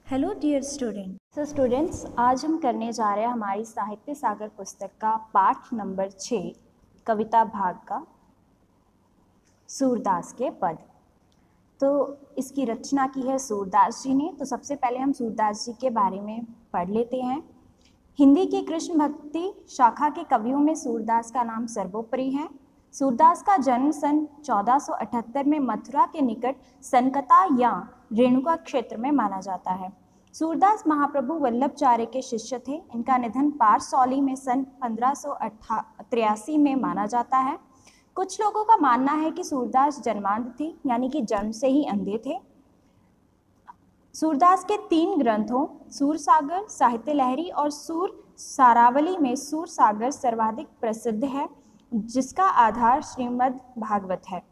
Hello dear student. So students, आज हम करने जा रहे हैं हमारी साहित्य सागर पुस्तक का पाठ नंबर 6 कविता भाग का सूरदास के पद। तो इसकी रचना की है सूरदास जी ने। तो सबसे पहले हम सूरदास जी के बारे में पढ़ लेते हैं। हिंदी की कृष्ण भक्ति शाखा के कवियों में सूरदास का नाम सर्वोपरि है। सूरदास का जन्म सन 1478 में मथुरा के निकट सनकता या रेणुका क्षेत्र में माना जाता है। सूरदास महाप्रभु वल्लभाचार्य के शिष्य थे। इनका निधन पारसौली में सन 1583 में माना जाता है। कुछ लोगों का मानना है कि सूरदास जन्मांध थे, यानी कि जन्म से ही अंधे थे। सूरदास के 3 ग्रंथों सूरसागर, साहित्य लहरी और सूर सारावली में सूरसागर सर्वाधिक प्रसिद्ध है, जिसका आधार श्रीमद् भागवत है।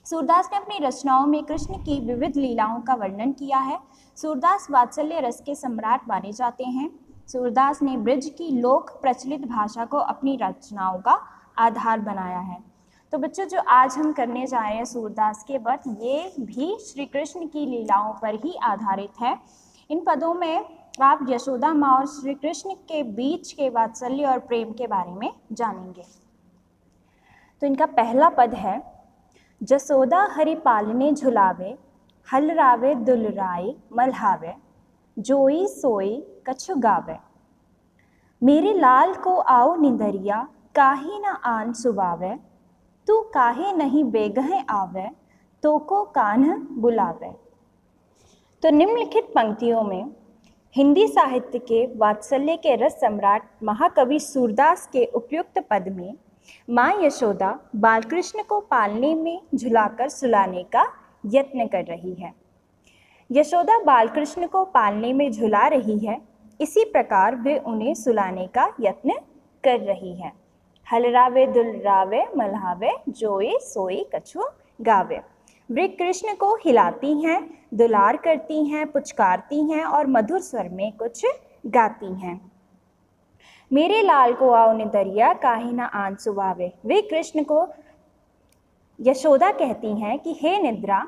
सूरदास ने अपनी रचनाओं में कृष्ण की विविध लीलाओं का वर्णन किया है। सूरदास वात्सल्य रस के सम्राट माने जाते हैं। सूरदास ने ब्रज की लोक प्रचलित भाषा को अपनी रचनाओं का आधार बनाया है। तो बच्चों, जो आज हम करने जा रहे हैं सूरदास के पद, ये भी श्री कृष्ण की लीलाओं पर ही आधारित है। इन पदों में आप यशोदा माँ और श्री कृष्ण के बीच के वात्सल्य और प्रेम के बारे में जानेंगे। तो इनका पहला पद है, जसोदा हरि पालने झुलावे, हलरावे दुलराई मल्हावे, जोई सोई कछु गावे। मेरे लाल को आओ निंदरिया, काहे न आन सुबावे, तू काहे नहीं बेगह आवे, तो को कान्ह बुलावे। तो निम्नलिखित पंक्तियों में हिंदी साहित्य के वात्सल्य के रस सम्राट महाकवि सूरदास के उपयुक्त पद में माँ यशोदा बालकृष्ण को पालने में झुलाकर सुलाने का यत्न कर रही है। यशोदा बालकृष्ण को पालने में झुला रही है, इसी प्रकार वे उन्हें सुलाने का यत्न कर रही है। हलरावे दुलरावे मल्हावे, जोए सोई कछु गावे। वे कृष्ण को हिलाती हैं, दुलार करती हैं, पुचकारती हैं और मधुर स्वर में कुछ गाती हैं। मेरे लाल को आओ निदरिया, काहे न आन सुबावे। वे कृष्ण को यशोदा कहती हैं कि हे निद्रा,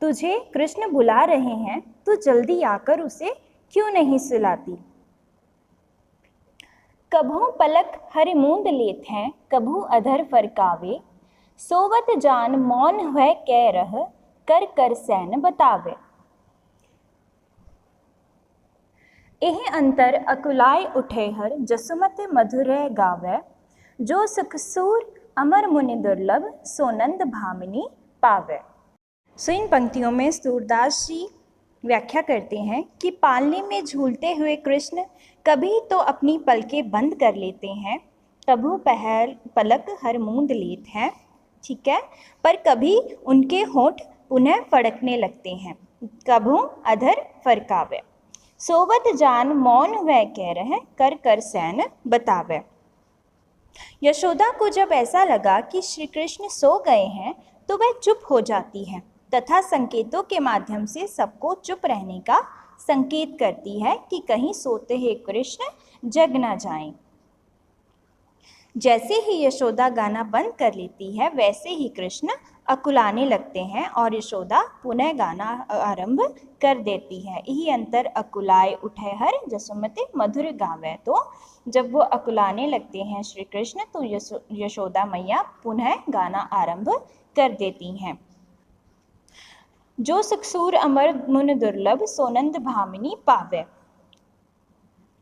तुझे कृष्ण बुला रहे हैं, तू जल्दी आकर उसे क्यों नहीं सुलाती। कभू पलक हरि मूंद लेत हैं, कभू अधर फरकावे, सोवत जान मौन है कह रह, कर कर सैन बतावे। एह अंतर अकुलाय उठे हर, जसुमत मधुर गावे, जो सुखसूर अमर मुनि दुर्लभ, सोनंद भामिनी पावे। सो इन पंक्तियों में सूरदास जी व्याख्या करते हैं कि पालने में झूलते हुए कृष्ण कभी तो अपनी पलकें बंद कर लेते हैं, कभू पलक हर मूंद लेत हैं, ठीक है, पर कभी उनके होंठ पुनः फड़कने लगते हैं, कभू अधर फरकावे। सोवत जान मौन वह कह रहे, कर कर सैन बतावे। यशोदा को जब ऐसा लगा कि श्री कृष्ण सो गए हैं, तो वह चुप हो जाती है तथा संकेतों के माध्यम से सबको चुप रहने का संकेत करती है कि कहीं सोते हुए कृष्ण जग न जाएं। जैसे ही यशोदा गाना बंद कर लेती है, वैसे ही कृष्ण अकुलाने लगते हैं और यशोदा पुनः गाना आरंभ कर देती है। यही अंतर अकुलाए उठे हर, जसुमते मधुर गावे। तो जब वो अकुलाने लगते हैं श्री कृष्ण, तो यशोदा मैया पुनः गाना आरंभ कर देती हैं। जो सुखसूर अमर मुन दुर्लभ, सोनंद भामिनी पावे।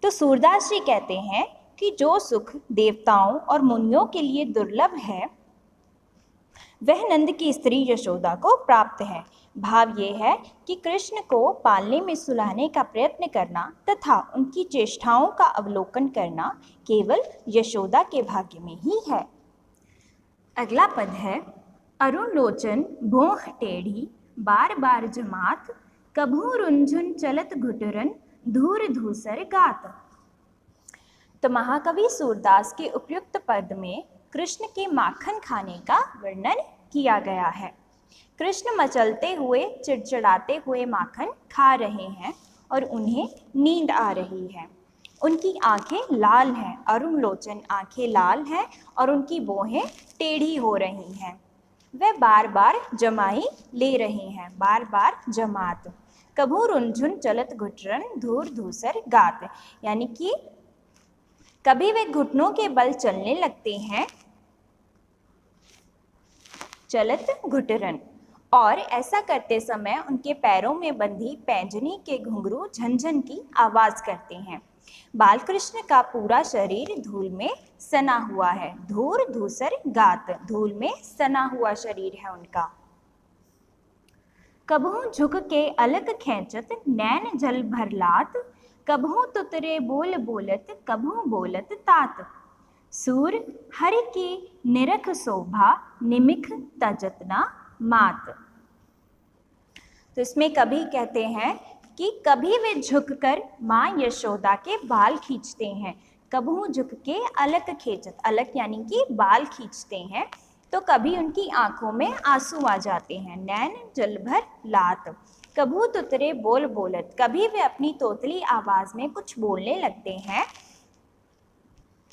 तो सूरदास जी कहते हैं कि जो सुख देवताओं और मुनियों के लिए दुर्लभ है, वह नंद की स्त्री यशोदा को प्राप्त है। भाव ये है कि कृष्ण को पालने में सुलाने का प्रयत्न करना तथा उनकी चेष्टाओं का अवलोकन करना केवल यशोदा के भाग्य में ही है। अगला पद है, अरुण लोचन भोह टेढ़ी, बार बार जमात, कभू रुंझुन चलत घुटरन, धूर धूसर गात। तो महाकवि सूरदास के उपयुक्त पद में कृष्ण के माखन खाने का वर्णन किया गया है। कृष्ण मचलते हुए, चिड़चिड़ाते हुए माखन खा रहे हैं और उन्हें नींद आ रही है। उनकी आंखें लाल हैं, अरुण लोचन आंखें लाल हैं और उनकी भौहें टेढ़ी हो रही हैं। वह बार बार जमाई ले रहे हैं, बार बार जमात। कभू रुनझुन चलत घुटरन धूर धूसर गात, यानी कि कभी वे घुटनों के बल चलने लगते हैं, चलत घुटरन, और ऐसा करते समय उनके पैरों में बंधी पैंजनी के घुंघरू झनझन की आवाज करते हैं। बालकृष्ण का पूरा शरीर धूल में सना हुआ है, धूर धूसर गात, धूल में सना हुआ शरीर है उनका। कबहू झुक के अलग खैंचत नैन जल भर लात, कबहू तुतरे बोल बोलत कबहू बोलत तात, सूर हरि की निरख शोभा निमिख तजतना मात। तो इसमें कभी कहते हैं कि कभी वे झुककर माँ यशोदा के बाल खींचते हैं, कबहू झुक के अलग खींचत, अलग यानी कि बाल खींचते हैं, तो कभी उनकी आंखों में आंसू आ जाते हैं। नैन जल भर लात, कबहू तुतरे बोल बोलत, कभी वे अपनी तोतली आवाज में कुछ बोलने लगते हैं,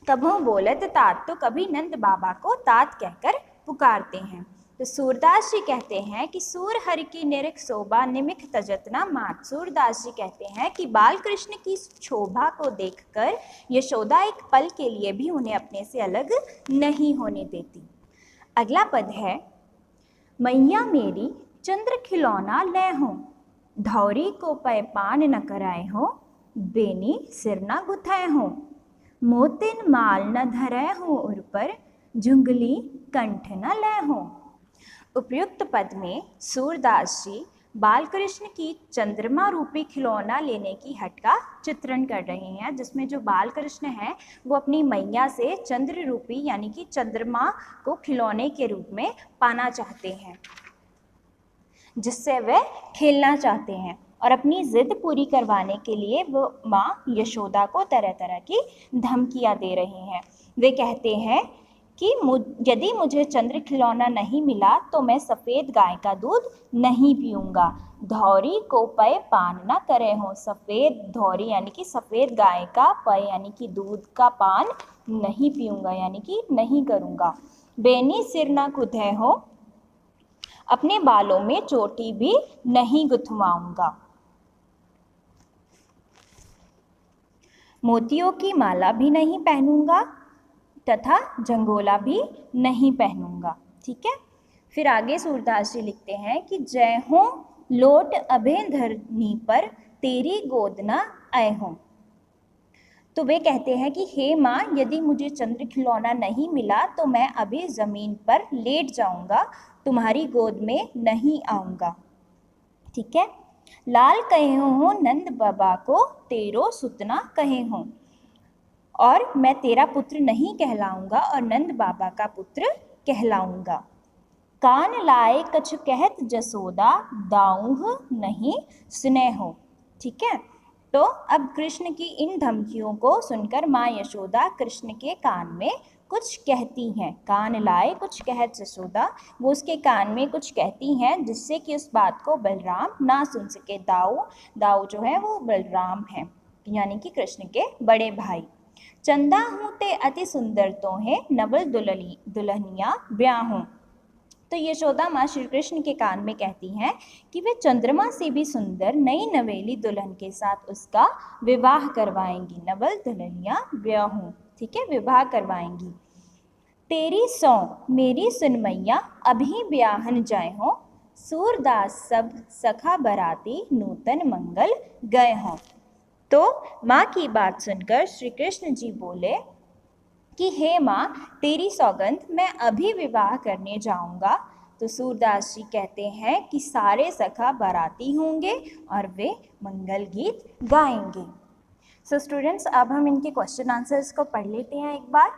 कबहू बोलत तात, तो कभी नंद बाबा को तात कहकर पुकारते हैं। तो सूरदास जी कहते हैं कि सूर हरि की निरख शोभा निमिख तजतना मात। सूरदास जी कहते हैं कि बाल कृष्ण की शोभा को देखकर यशोदा एक पल के लिए भी उन्हें अपने से अलग नहीं होने देती। अगला पद है, मैया मेरी चंद्र खिलौना ले हो, धौरी को पैपान न कराए हो, बेनी सिर न गुथाए हो, मोतिन माल न धरे हो उर पर, जुंगली कंठ न ले हो। उपयुक्त पद में सूरदास जी बालकृष्ण की चंद्रमा रूपी खिलौना लेने की हट का चित्रण कर रहे हैं, जिसमें जो बालकृष्ण हैं वो अपनी मैया से चंद्र रूपी यानी कि चंद्रमा को खिलौने के रूप में पाना चाहते हैं, जिससे वे खेलना चाहते हैं, और अपनी जिद पूरी करवाने के लिए वो माँ यशोदा को तरह तरह की धमकियाँ दे रहे हैं। वे कहते हैं कि यदि मुझे चंद्र खिलौना नहीं मिला तो मैं सफ़ेद गाय का दूध नहीं पीऊँगा, धौरी को पय पान न करे हो, सफ़ेद धौरी यानी कि सफ़ेद गाय का पय यानी कि दूध का पान नहीं पीऊँगा यानी कि नहीं करूँगा, बेनी सिर न गुथे हो, अपने बालों में चोटी भी नहीं गुथवाऊँगा, मोतियों की माला भी नहीं पहनूंगा तथा जंगोला भी नहीं पहनूंगा। ठीक है, फिर आगे सूरदास जी लिखते हैं कि जय हो लोट अभे धरनी पर, तेरी गोद न आए हो। तो वे कहते हैं कि हे माँ, यदि मुझे चंद्र खिलौना नहीं मिला तो मैं अभी ज़मीन पर लेट जाऊंगा, तुम्हारी गोद में नहीं आऊँगा। ठीक है, लाल कहे हो नंद बाबा को, तेरो सुतना कहे हो, और मैं तेरा पुत्र नहीं कहलाऊंगा और नंद बाबा का पुत्र कहलाऊंगा। कान लाए कछु कहत जसोदा, दाऊह नहीं सुने हो। ठीक है, तो अब कृष्ण की इन धमकियों को सुनकर माँ यशोदा कृष्ण के कान में कुछ कहती हैं। कान लाए कुछ कहत जसोदा, वो उसके कान में कुछ कहती हैं जिससे कि उस बात को बलराम ना सुन सके। दाऊ जो है वो बलराम है, यानी कि कृष्ण के बड़े भाई। चंदा हूँ ते अति सुंदर तो है, नवल दुल्हनिया ब्याह हूँ। तो यशोदा माँ श्री कृष्ण के कान में कहती हैं कि वे चंद्रमा से भी सुंदर नई नवेली दुल्हन के साथ उसका विवाह करवाएंगी। नवल दुल्हनिया ब्याह हूँ, ठीक है, विवाह करवाएंगी। तेरी सौ मेरी सुनमैया अभी ब्याहन जाए हो, सूरदास सब सखा बराती नूतन मंगल गए हों। तो माँ की बात सुनकर श्री कृष्ण जी बोले कि हे माँ, तेरी सौगंध, मैं अभी विवाह करने जाऊंगा। तो सूरदास जी कहते हैं कि सारे सखा बाराती होंगे और वे मंगल गीत गाएंगे। सो स्टूडेंट्स, अब हम इनके क्वेश्चन आंसर्स को पढ़ लेते हैं एक बार,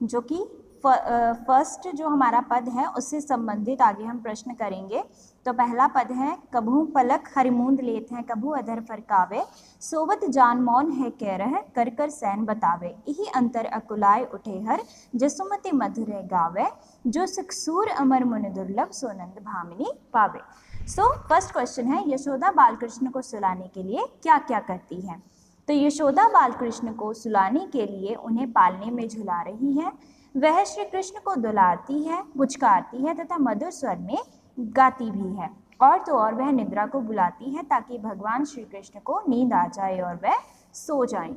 जो कि फर्स्ट जो हमारा पद है उससे संबंधित आगे हम प्रश्न करेंगे। तो पहला पद है, कभू पलक हरिमूंद लेत हैं कभू अधर फरकावे, सोवत जान मौन है कह रह कर कर सैन बतावे, यही अंतर अकुलाए उठे हर जसुमति मधुर गावे, जो सुखसूर अमर मुनि दुर्लभ सोनंद भामिनी पावे। सो फर्स्ट क्वेश्चन है, यशोदा बालकृष्ण को सुलाने के लिए क्या क्या करती है। तो यशोदा बालकृष्ण को सुलाने के लिए उन्हें पालने में झुला रही है, वह श्री कृष्ण को दुलारती है, पुचकारती है तथा मधुर स्वर में गाती भी है। और तो और वह निद्रा को बुलाती है ताकि भगवान श्री कृष्ण को नींद आ जाए और वह सो जाए।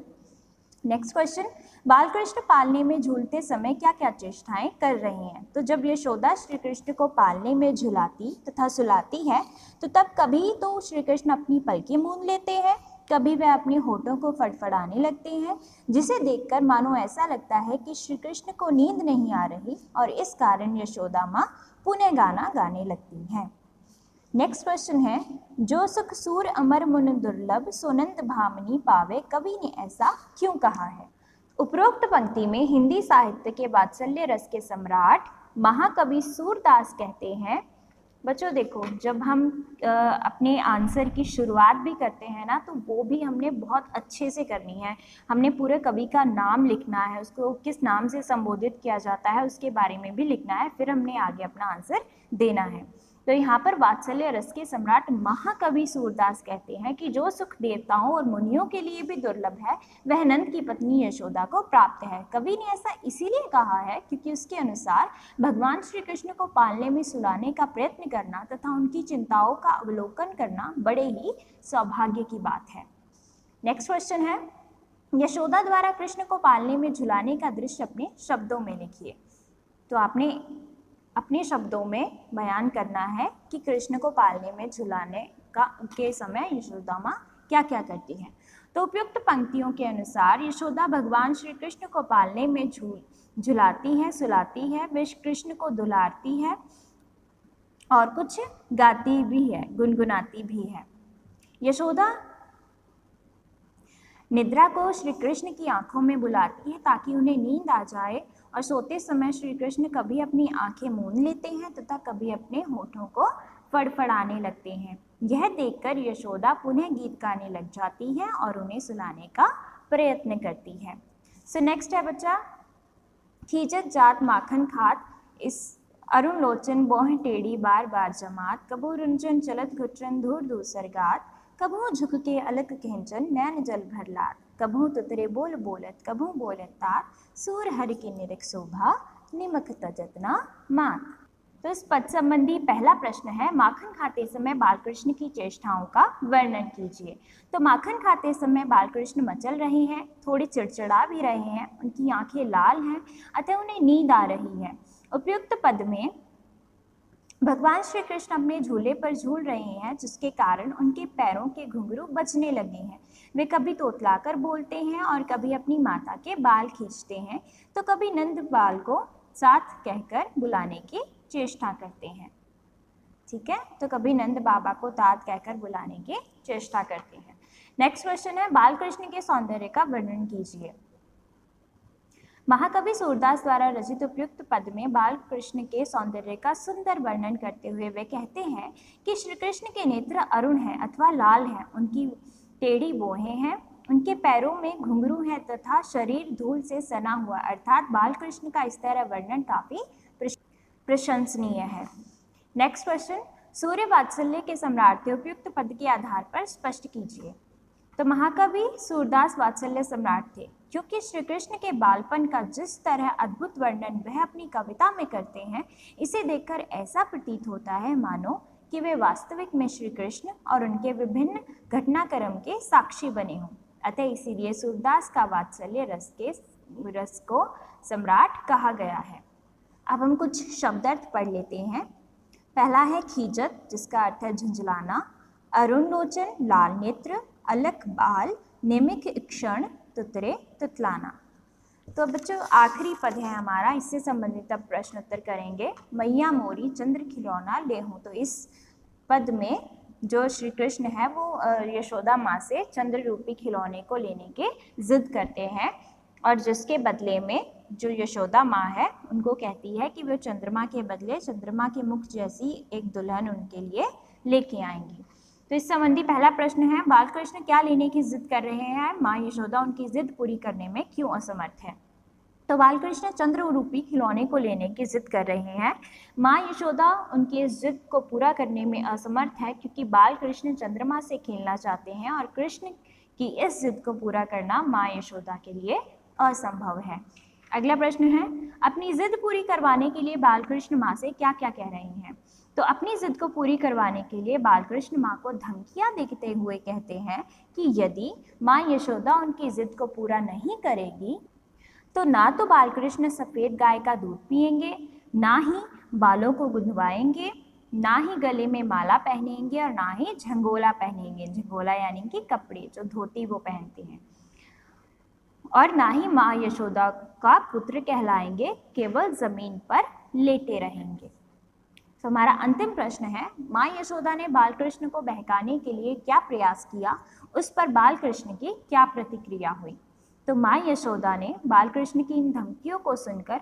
नेक्स्ट क्वेश्चन, बालकृष्ण पालने में झूलते समय क्या क्या चेष्टाएं कर रहे हैं? तो जब यशोदा श्री कृष्ण को पालने में झुलाती तथा सुलाती है तो तब कभी तो श्री कृष्ण अपनी पलकें मूंद लेते हैं, कभी वह अपने होठों को फड़फड़ाने लगते हैं, जिसे देखकर मानो ऐसा लगता है कि श्री कृष्ण को नींद नहीं आ रही और इस कारण यशोदा माँ पुनः गाना गाने लगती हैं। नेक्स्ट क्वेश्चन है, जो सुख सूर अमर मुन दुर्लभ सोनंत भामनी पावे, कवि ने ऐसा क्यों कहा है? उपरोक्त पंक्ति में हिंदी साहित्य के वात्सल्य रस के सम्राट महाकवि सूरदास कहते हैं। बच्चों देखो, जब हम अपने आंसर की शुरुआत भी करते हैं ना, तो वो भी हमने बहुत अच्छे से करनी है। हमने पूरे कवि का नाम लिखना है, उसको किस नाम से संबोधित किया जाता है उसके बारे में भी लिखना है, फिर हमने आगे अपना आंसर देना है। तो यहाँ पर वात्सल्य रस के सम्राट महाकवि सूरदास कहते हैं कि जो सुख देवताओं और मुनियों के लिए भी दुर्लभ है वह नंद की पत्नी यशोदा को प्राप्त है। कवि ने ऐसा इसीलिए कहा है क्योंकि उसके अनुसार भगवान श्री कृष्ण को पालने में सुलाने का प्रयत्न करना तथा उनकी चिंताओं का अवलोकन करना बड़े ही सौभाग्य की बात है। नेक्स्ट क्वेश्चन है, यशोदा द्वारा कृष्ण को पालने में झुलाने का दृश्य अपने शब्दों में लिखिए। तो आपने अपने शब्दों में बयान करना है कि कृष्ण को पालने में झुलाने के समय यशोदा माँ क्या क्या करती है। तो उपयुक्त पंक्तियों के अनुसार यशोदा भगवान श्री कृष्ण को पालने में झुलाती है, सुलाती है, वे कृष्ण को दुलारती है और कुछ गाती भी है, गुनगुनाती भी है। यशोदा निद्रा को श्री कृष्ण की आंखों में बुलाती है ताकि उन्हें नींद आ जाए और सोते समय श्री कृष्ण कभी अपनी आंखें मूंद लेते हैं तथा कभी अपने होठों को फड़फड़ाने लगते हैं। यह देखकर यशोदा पुनः गीत गाने लग जाती है और उन्हें सुलाने का प्रयत्न करती है। सो नेक्स्ट है बच्चा, खींचत जात माखन खात इस अरुण लोचन बोह टेढ़ी बार बार जमात, कबू रुंचन चलत घुटरन धूर दूसर गात, कबहू झुक के अलग कहचन नैन जल भर लात, कबहू तुतरे बोल बोलत कबहू बोलत तात, सूर हरि की निरख शोभा निमक तजतना मात। तो इस पद संबंधी पहला प्रश्न है, माखन खाते समय बालकृष्ण की चेष्टाओं का वर्णन कीजिए। तो माखन खाते समय बालकृष्ण मचल रहे हैं, थोड़े चिड़चिड़ा भी रहे हैं, उनकी आंखें लाल हैं, अतः उन्हें नींद आ रही है। उपयुक्त पद में भगवान श्री कृष्ण अपने झूले पर झूल रहे हैं जिसके कारण उनके पैरों के घुंघरू बजने लगे हैं। वे कभी तोतलाकर बोलते हैं और कभी अपनी माता के बाल खींचते हैं, तो कभी नंद बाल को साथ कहकर बुलाने की चेष्टा करते हैं। ठीक है, तो कभी नंद बाबा को तात कहकर बुलाने की चेष्टा करते हैं। नेक्स्ट क्वेश्चन है, बालकृष्ण के सौंदर्य का वर्णन कीजिए। महाकवि सूरदास द्वारा रचित उपयुक्त पद में बालकृष्ण के सौंदर्य का सुंदर वर्णन करते हुए वे कहते हैं कि श्री कृष्ण के नेत्र अरुण हैं अथवा लाल हैं, उनकी टेढ़ी बोहें हैं, उनके पैरों में घुंघरू है तथा शरीर धूल से सना हुआ, अर्थात बालकृष्ण का इस तरह वर्णन काफी प्रशंसनीय है। नेक्स्ट क्वेश्चन, सूर्य वात्सल्य के सम्राट थे, उपयुक्त पद के आधार पर स्पष्ट कीजिए। तो महाकवि सूरदास वात्सल्य सम्राट थे क्योंकि श्री कृष्ण के बालपन का जिस तरह अद्भुत वर्णन वह अपनी कविता में करते हैं, इसे देखकर ऐसा प्रतीत होता है मानो कि वे वास्तविक में श्री कृष्ण और उनके विभिन्न घटनाक्रम के साक्षी बने हों। अतः इसीलिए सूरदास का वात्सल्य रस को सम्राट कहा गया है। अब हम कुछ शब्दार्थ पढ़ लेते हैं। पहला है खीजत, जिसका अर्थ है झुंझलाना, अरुण लोचन लाल नेत्र, अलख बाल, निमिक क्षण, तुतरे तुतलाना। तो बच्चों आखिरी पद है हमारा, इससे संबंधित अब प्रश्न उत्तर करेंगे। मैया मोरी चंद्र खिलौना लेहूं, तो इस पद में जो श्री कृष्ण है वो यशोदा माँ से चंद्र रूपी खिलौने को लेने के जिद करते हैं और जिसके बदले में जो यशोदा माँ है उनको कहती है कि वो चंद्रमा के बदले चंद्रमा के मुख जैसी एक दुल्हन उनके लिए लेके आएंगी। तो इस संबंधी पहला प्रश्न है, बालकृष्ण क्या लेने की जिद कर रहे हैं? माँ यशोदा उनकी जिद पूरी करने में क्यों असमर्थ है? तो बालकृष्ण चंद्र रूपी खिलौने को लेने की जिद कर रहे हैं। माँ यशोदा उनकी इस जिद को पूरा करने में असमर्थ है क्योंकि बालकृष्ण चंद्रमा से खेलना चाहते हैं और कृष्ण की इस जिद को पूरा करना माँ यशोदा के लिए असंभव है। अगला प्रश्न है, अपनी जिद पूरी करवाने के लिए बालकृष्ण माँ से क्या क्या कह रहे हैं? तो अपनी जिद को पूरी करवाने के लिए बालकृष्ण माँ को धमकियाँ देते हुए कहते हैं कि यदि माँ यशोदा उनकी जिद को पूरा नहीं करेगी तो ना तो बालकृष्ण सफ़ेद गाय का दूध पिएंगे, ना ही बालों को गुंदवाएंगे, ना ही गले में माला पहनेंगे और ना ही झंगोला पहनेंगे। झंगोला यानी कि कपड़े जो धोती वो पहनते हैं, और ना ही माँ यशोदा का पुत्र कहलाएंगे, केवल जमीन पर लेटे रहेंगे। तो हमारा अंतिम प्रश्न है, माँ यशोदा ने बालकृष्ण को बहकाने के लिए क्या प्रयास किया, उस पर बालकृष्ण की क्या प्रतिक्रिया हुई। तो माँ यशोदा ने बालकृष्ण की इन धमकियों को सुनकर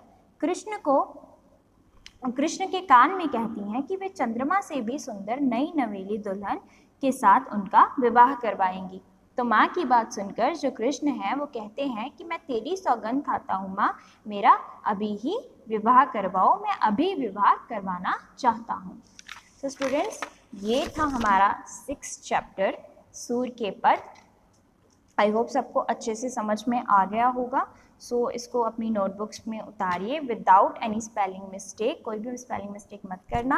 कृष्ण के कान में कहती हैं कि वे चंद्रमा से भी सुंदर नई नवेली दुल्हन के साथ उनका विवाह करवाएंगी। तो माँ की बात सुनकर जो कृष्ण है वो कहते हैं कि मैं तेरी सौगंध खाता हूँ माँ, मेरा अभी ही विवाह करवाओ, मैं अभी विवाह करवाना चाहता हूँ। तो स्टूडेंट्स, ये था हमारा 6th चैप्टर सूर के पद। आई होप सबको अच्छे से समझ में आ गया होगा। सो इसको अपनी नोटबुक्स में उतारिए विदाउट एनी स्पेलिंग मिस्टेक, कोई भी स्पेलिंग मिस्टेक मत करना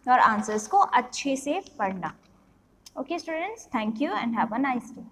और आंसर्स को अच्छे से पढ़ना। Okay students, thank you and have a nice day.